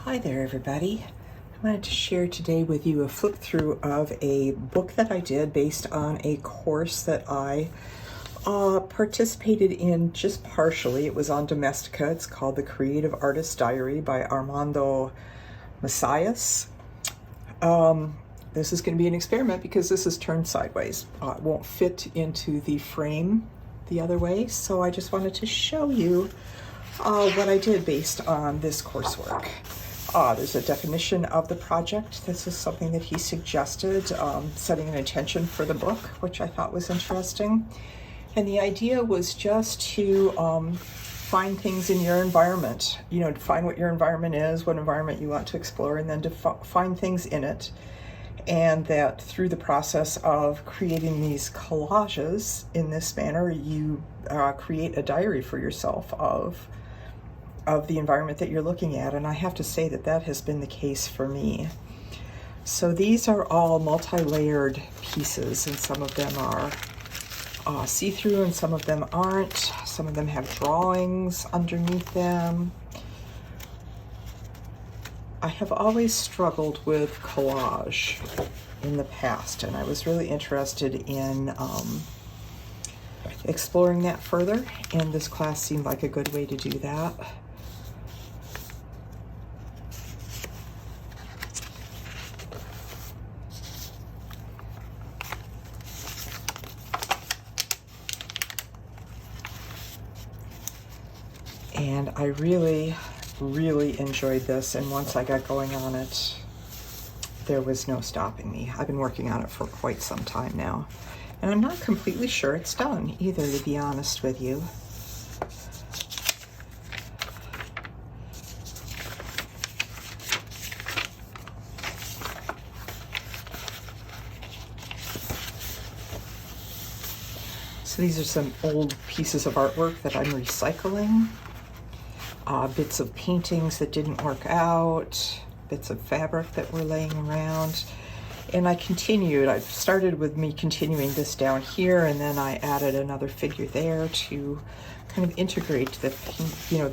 Hi there, everybody. I wanted to share today with you a flip through of a book that I did based on a course that I participated in just partially. It was on Domestica. It's called The Creative Artist Diary by Armando Messias. This is going to be an experiment because this is turned sideways. It won't fit into the frame the other way, so I just wanted to show you what I did based on this coursework. There's a definition of the project. This is something that he suggested, setting an intention for the book, which I thought was interesting. And the idea was just to find things in your environment, to find what your environment is, what environment you want to explore, and then to find things in it. And that through the process of creating these collages in this manner, you create a diary for yourself of the environment that you're looking at. And I have to say that that has been the case for me. So these are all multi-layered pieces, and some of them are see-through and some of them aren't. Some of them have drawings underneath them. I have always struggled with collage in the past, and I was really interested in exploring that further, and this class seemed like a good way to do that. And I really enjoyed this, and once I got going on it, there was no stopping me. I've been working on it for quite some time now, and I'm not completely sure it's done either, to be honest with you. So these are some old pieces of artwork that I'm recycling. Bits of paintings that didn't work out, bits of fabric that were laying around. And I continued. I started with me continuing this down here, and then I added another figure there to kind of integrate the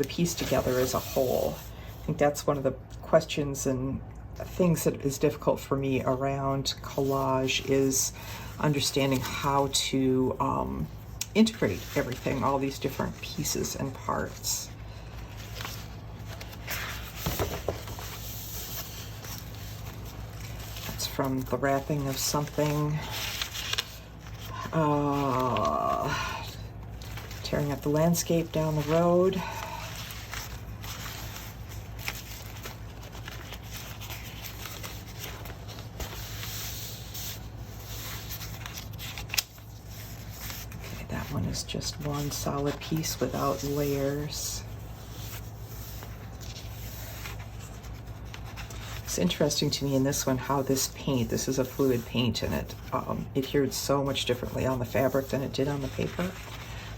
piece together as a whole. I think that's one of the questions and things that is difficult for me around collage, is understanding how to integrate everything, all these different pieces and parts. That's from the wrapping of something. Tearing up the landscape down the road. Okay, that one is just one solid piece without layers. It's interesting to me in this one how this is a fluid paint, and it adhered so much differently on the fabric than it did on the paper.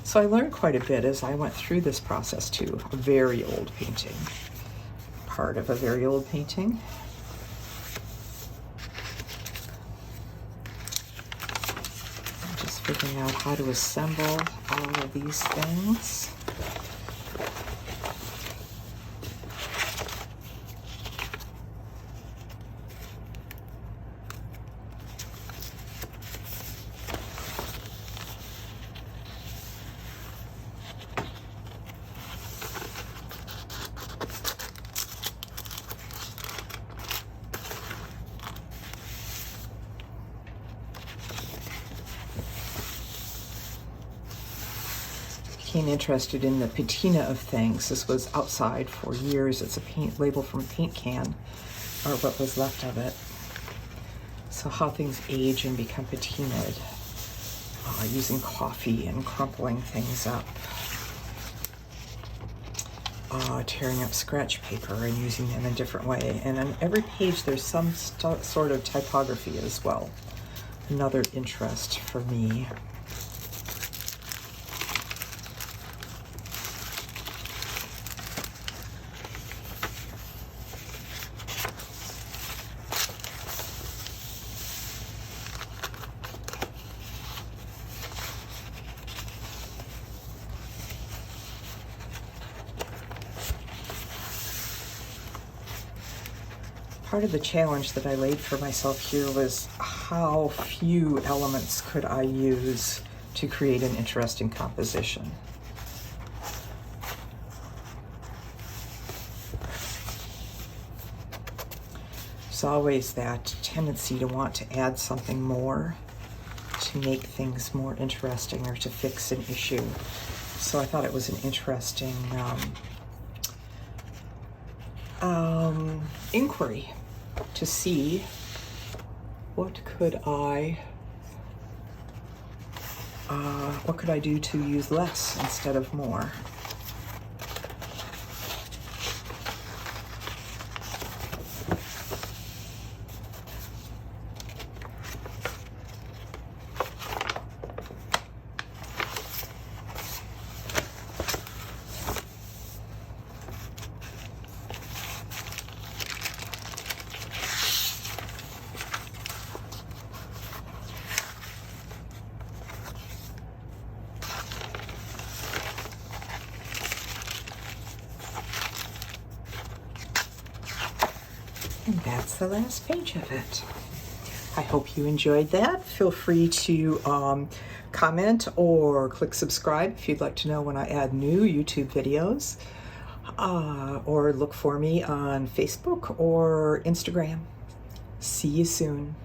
So I learned quite a bit as I went through this process too. A very old painting, part of a very old painting. I'm just figuring out how to assemble all of these things. Became interested in the patina of things. This was outside for years. It's a paint label from a paint can, or what was left of it. So how things age and become patinaed, using coffee and crumpling things up, tearing up scratch paper and using them in a different way. And on every page there's some sort of typography as well. Another interest for me. part of the challenge that I laid for myself here was how few elements could I use to create an interesting composition. There's always that tendency to want to add something more, to make things more interesting or to fix an issue. So I thought it was an interesting inquiry to see what could I do to use less instead of more. And that's the last page of it. I hope you enjoyed that. Feel free to comment or click subscribe if you'd like to know when I add new YouTube videos, or look for me on Facebook or Instagram. See you soon.